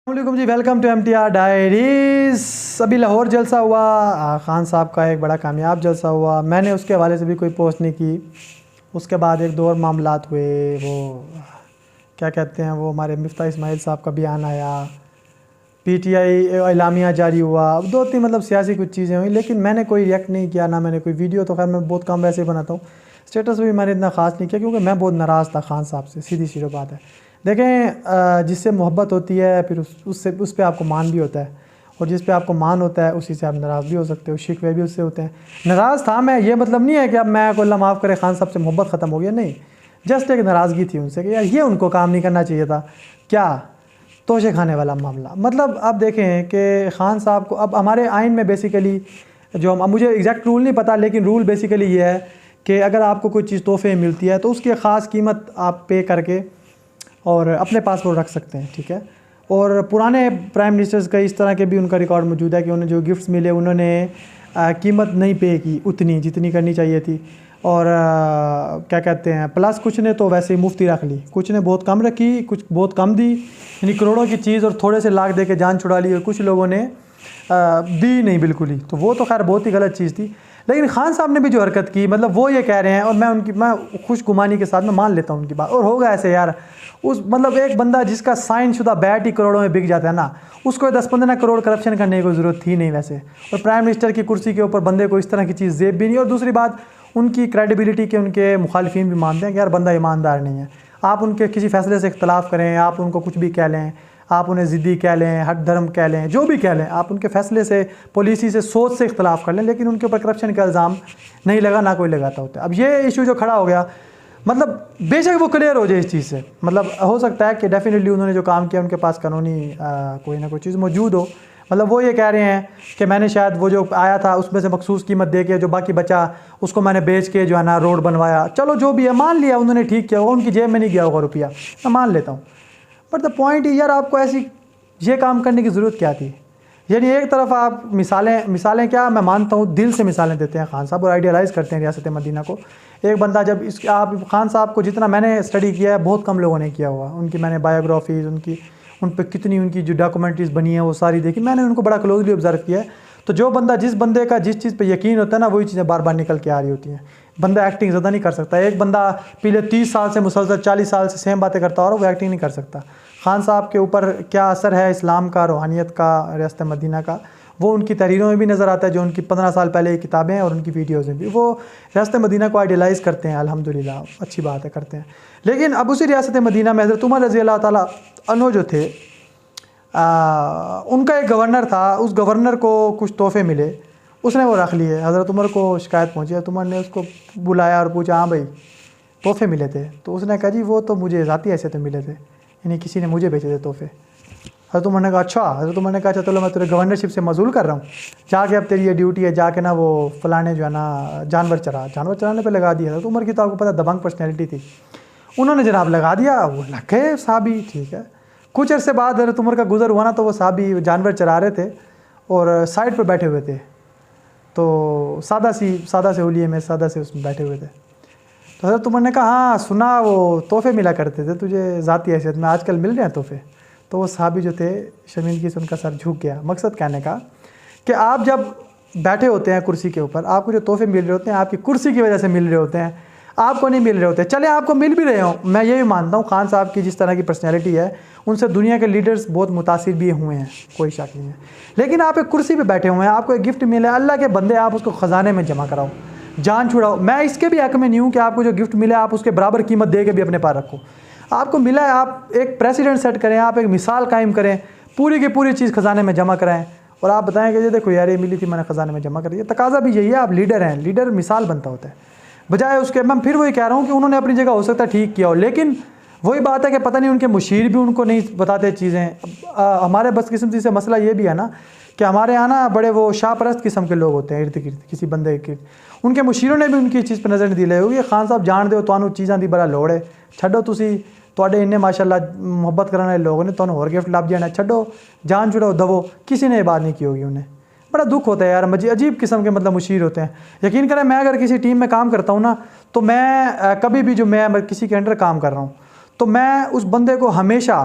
वालेकुम जी, welcome to MTR diaries. अभी लाहौर जलसा हुआ, ख़ान साहब का एक बड़ा कामयाब जलसा हुआ। मैंने उसके हवाले से भी कोई पोस्ट नहीं की। उसके बाद एक दो और मामलात हुए, वो क्या कहते हैं, वो हमारे मिफ्ता इस्माइल साहब का बयान आया, PTI एलामिया जारी हुआ, अब दो तीन मतलब सियासी कुछ चीज़ें हुई, लेकिन मैंने कोई रिएक्ट नहीं किया, ना मैंने कोई वीडियो, तो खैर मैं बहुत कम वैसे ही बनाता हूँ। स्टेटस भी मैंने इतना ख़ास नहीं किया क्योंकि मैं बहुत नाराज़ था ख़ान साहब से, सीधी सी बात है। देखें, जिससे मोहब्बत होती है फिर उस पर आपको मान भी होता है, और जिस पे आपको मान होता है उसी से आप नाराज़ भी हो सकते हो, शिकवे भी उससे होते हैं। नाराज़ था मैं, ये मतलब नहीं है कि अब मैं को अल्लाह माफ़ करे ख़ान साहब से मोहब्बत ख़त्म हो गया, नहीं, जस्ट एक नाराज़गी थी उनसे कि यार ये उनको काम नहीं करना चाहिए था। क्या तोशे खाने वाला मामला, मतलब आप देखें कि ख़ान साहब को अब हमारे आइन में बेसिकली जो अब मुझे एग्जैक्ट रूल नहीं पता, लेकिन रूल बेसिकली ये है कि अगर आपको कोई चीज़ तोहफे मिलती है तो उसकी ख़ास कीमत आप पे करके और अपने पास वो रख सकते हैं, ठीक है। और पुराने प्राइम मिनिस्टर्स का इस तरह के भी उनका रिकॉर्ड मौजूद है कि उन्हें जो गिफ्ट्स मिले उन्होंने कीमत नहीं पे की उतनी जितनी करनी चाहिए थी, और क्या कहते हैं, प्लस कुछ ने तो वैसे ही मुफ्ती रख ली, कुछ ने बहुत कम रखी, कुछ बहुत कम दी, यानी करोड़ों की चीज़ और थोड़े से लाख दे के जान छुड़ा ली, और कुछ लोगों ने दी नहीं बिल्कुल ही, तो वो तो खैर बहुत ही गलत चीज़ थी। लेकिन ख़ान साहब ने भी जो हरकत की, मतलब वो ये कह रहे हैं, और मैं खुशगुमानी के साथ में मान लेता हूँ उनकी बात, और होगा ऐसे यार, उस मतलब एक बंदा जिसका साइन शुदा बैट ही करोड़ों में बिक जाता है ना, उसको 10-15 करोड़ करप्शन करने की ज़रूरत थी नहीं वैसे। और प्राइम मिनिस्टर की कुर्सी के ऊपर बंदे को इस तरह की चीज़ जेब भी नहीं, और दूसरी बात उनकी क्रेडिबिलिटी के उनके मुखालिफिन भी मानते हैं कि यार बंदा ईमानदार नहीं है। आप उनके किसी फैसले से इख्तलाफ करें, आप उनको कुछ भी कह लें, आप उन्हें ज़िद्दी कह लें, हट धर्म कह लें, जो भी कह लें, आप उनके फ़ैसले से, पॉलिसी से, सोच से इख्तलाफ कर लें, लेकिन उनके ऊपर करप्शन का इल्ज़ाम नहीं लगा, ना कोई लगाता होता। अब ये इशू जो खड़ा हो गया, मतलब बेशक वो क्लियर हो जाए इस चीज़ से, मतलब हो सकता है कि डेफिनेटली उन्होंने जो काम किया उनके पास कानूनी कोई ना कोई चीज़ मौजूद हो। मतलब वो ये कह रहे हैं कि मैंने शायद वो जो आया था उसमें से मखसूस कीमत दे के जो बाकी बचा उसको मैंने बेच के जो है ना रोड बनवाया, चलो जो भी है मान लिया उन्होंने, ठीक किया होगा, उनकी जेब में नहीं गया होगा रुपया, मैं मान लेता हूँ। बट द पॉइंट इज यार, आपको ऐसी ये काम करने की ज़रूरत क्या थी? यानी एक तरफ आप मिसालें क्या, मैं मानता हूँ दिल से मिसालें देते हैं ख़ान साहब और आइडियलाइज़ करते हैं रियासत मदीना को। एक बंदा जब इस आप ख़ान साहब को जितना मैंने स्टडी किया है बहुत कम लोगों ने किया हुआ, उनकी मैंने बायोग्राफीज़, उन पर कितनी उनकी जो डॉक्यूमेंट्रीज़ बनी है वो सारी देखी, मैंने उनको बड़ा क्लोजली ऑब्जर्व किया है। तो जो बंदा, जिस बंदे का जिस चीज़ पे यकीन होता है ना, वही चीज़ें बार बार निकल के आ रही होती हैं। बंदा एक्टिंग ज़्यादा नहीं कर सकता। एक बंदा पिछले 30 साल से मुसलसल 40 साल से सेम बातें करता और वो एक्टिंग नहीं कर सकता। ख़ान साहब के ऊपर क्या असर है इस्लाम का, रूहानियत का, रियासत मदीना का, वो उनकी तहरीरों में भी नज़र आता है, जो उनकी 15 साल पहले की किताबें हैं और उनकी वीडियोज़ में भी वो रियासत मदीना को आइडियलाइज़ करते हैं। अल्हम्दुलिल्लाह, अच्छी बात है, करते हैं। लेकिन अब उसी रियासत मदीना में हज़रत उमर रज़ी अल्लाह ताला अन्हु जो थे, उनका एक गवर्नर था, उस गवर्नर को कुछ तोहफे मिले, उसने वो रख लिए। हज़रत उमर को शिकायत पहुँची, हज़रत उमर ने उसको बुलाया और पूछा, हाँ भाई तोहफे मिले थे? तो उसने कहा जी वो तो मुझे ज़ाती ऐसे तो मिले थे, यानी किसी ने मुझे भेजे थे तोहफे। हज़रत उमर ने कहा अच्छा। हज़रत उमर ने कहा अच्छा चलो मैं तेरे गवर्नरशिप से मजूल कर रहा हूँ, जाके अब तेरी ये ड्यूटी है, जाके ना वो फलाने जो है ना जानवर चराने पे लगा दिया। हज़रत उमर की तो आपको पता दबंग पर्सनैलिटी थी, उन्होंने जनाब लगा दिया, वो लग गए साहबी, ठीक है। कुछ अर्से बाद हज़रत उमर का गुजर हुआ ना, तो वो साहबी जानवर चरा रहे थे और साइड पर बैठे हुए थे, तो सादा से होलिये में सादा से उसमें बैठे हुए थे। तो हज़रत उमर ने कहा हाँ सुना, वो तोहफे मिला करते थे तुझे ज़ाती हैसियत में, आजकल मिल रहे हैं तोहफे? तो वो साहबी जो थे शर्मिंदगी से उनका सर झुक गया। मकसद कहने का कि आप जब बैठे होते हैं कुर्सी के ऊपर, आपको जो तोहफे मिल रहे होते हैं आपकी कुर्सी की वजह से मिल रहे होते हैं, आपको नहीं मिल रहे होते। चले आपको मिल भी रहे हों, मैं ये भी मानता हूँ ख़ान साहब की जिस तरह की पर्सनैलिटी है उनसे दुनिया के लीडर्स बहुत मुतासिर भी हुए हैं, कोई शक नहीं है। लेकिन आप एक कुर्सी पर बैठे हुए हैं, आपको एक गिफ्ट मिले, अल्लाह के बंदे आप उसको ख़जाने में जमा कराओ, जान छुड़ाओ। मैं इसके भी हक में नहीं हूँ कि आपको जो गिफ्ट मिले आप उसके बराबर कीमत दे के भी अपने पास रखो। आपको मिला है, आप एक प्रेसिडेंट सेट करें, आप एक मिसाल कायम करें, पूरी की पूरी चीज़ ख़जाने में जमा कराएं और आप बताएं कि ये देखो यार ये मिली थी, मैंने ख़जाने में जमा कर दिया। तकाज़ा भी यही है, आप लीडर हैं, लीडर मिसाल बनता होता है। बजाय उसके, मैं फिर वही कह रहा हूँ कि उन्होंने अपनी जगह हो सकता है ठीक किया हो, लेकिन वही बात है कि पता नहीं उनके मुशीर भी उनको नहीं बताते चीज़ें। हमारे बदकिस्मती से मसला ये भी है ना कि हमारे यहाँ ना बड़े वो शाहपरस्त किस्म के लोग होते हैं इर्द गिर्द किसी बंदे के, उनके मुशीरों ने भी उनकी चीज़ पर नज़र नहीं दी ले होगी। ख़ान साहब जान दो तो चीज़ों की बड़ा लोड़ है, छड्डो तुसी ਤੁਹਾਡੇ इन्ने माशाअल्लाह मुहब्बत करने वाले लोगों ने तो और गिफ्ट लभ जाना, छड्डो जान छुड़ाओ दवो, किसी ने बात नहीं की होगी उन्हें। बड़ा दुख होता है यार, अजीब किस्म के मतलब मुशीर होते हैं। यकीन करें मैं अगर किसी टीम में काम करता हूँ ना, तो मैं कभी भी जो मैं किसी के अंडर काम कर रहा हूँ तो मैं उस बंदे को हमेशा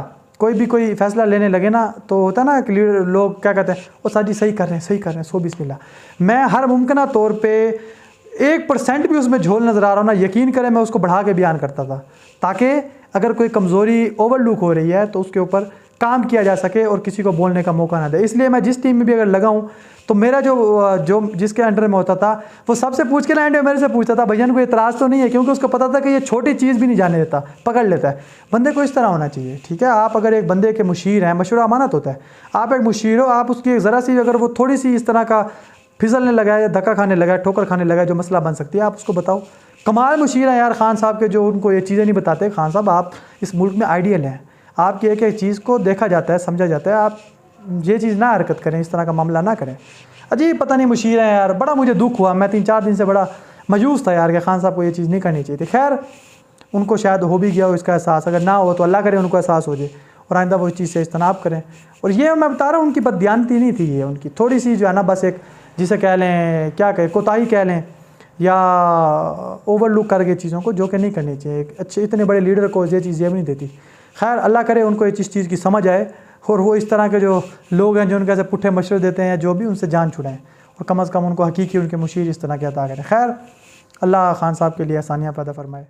कोई भी कोई फैसला लेने लगे ना तो होता है ना कि लोग क्या कहते हैं, वो सर जी सही कर रहे हैं, सही कर रहे हैं, सो बिस्मिल्लाह। मैं हर मुमकिन तौर पे 1% भी उसमें झोल नज़र आ रहा हो ना, यकीन करें मैं उसको बढ़ा के बयान करता था, ताकि अगर कोई कमज़ोरी ओवरलुक हो रही है तो उसके ऊपर काम किया जा सके और किसी को बोलने का मौका ना दे। इसलिए मैं जिस टीम में भी अगर लगा हूँ तो मेरा जो जिसके अंडर में होता था वो सबसे पूछ के ना एंड में मेरे से पूछता था, भैया को एतराज़ तो नहीं है, क्योंकि उसको पता था कि ये छोटी चीज़ भी नहीं जाने देता, पकड़ लेता है। बंदे को इस तरह होना चाहिए, ठीक है। आप अगर एक बंदे के मुशीर हैं, मशवरा अमानत होता है, आप एक मुशीर हो, आप उसकी ज़रा सी अगर वो थोड़ी सी इस तरह का फिसलने लगा है या धक्का खाने लगा है, ठोकर खाने लगा है, जो मसला बन सकती है, आप उसको बताओ। कमाल मुशीर हैं यार खान साहब के, जो उनको ये चीज़ें नहीं बताते। खान साहब आप इस मुल्क में आइडियल हैं, आपकी एक एक चीज़ को देखा जाता है, समझा जाता है, आप ये चीज़ ना हरकत करें, इस तरह का मामला ना करें। अजीब पता नहीं मुशीर हैं यार, बड़ा मुझे दुख हुआ, मैं 3-4 दिन से बड़ा मायूस था यार कि खान साहब को ये चीज़ नहीं करनी चाहिए थी। खैर उनको शायद हो भी गया हो इसका एहसास, अगर ना हो तो अल्लाह करे उनको एहसास हो जाए और आइंदा वो इस चीज़ से इज्तनाब करें। और ये मैं बता रहा हूँ उनकी बददियानती नहीं थी, ये उनकी थोड़ी सी जो है ना, बस एक जिसे कह लें, क्या कहें, कोताही कह लें या ओवरलुक करके चीज़ों को, जो कि नहीं करनी चाहिए। एक अच्छे इतने बड़े लीडर को ये चीज़ ये भी नहीं देती। खैर अल्लाह करे उनको इस चीज़ की समझ आए और वो इस तरह के जो लोग हैं जो उनके ऐसे पुट्ठे मशवरे देते हैं, जो भी उनसे जान छुड़ाएँ और कम अज़ कम उनको हकीकी उनके मुशीर इस तरह के अता करें। खैर अल्लाह खान साहब के लिए आसानियाँ पैदा फरमाए।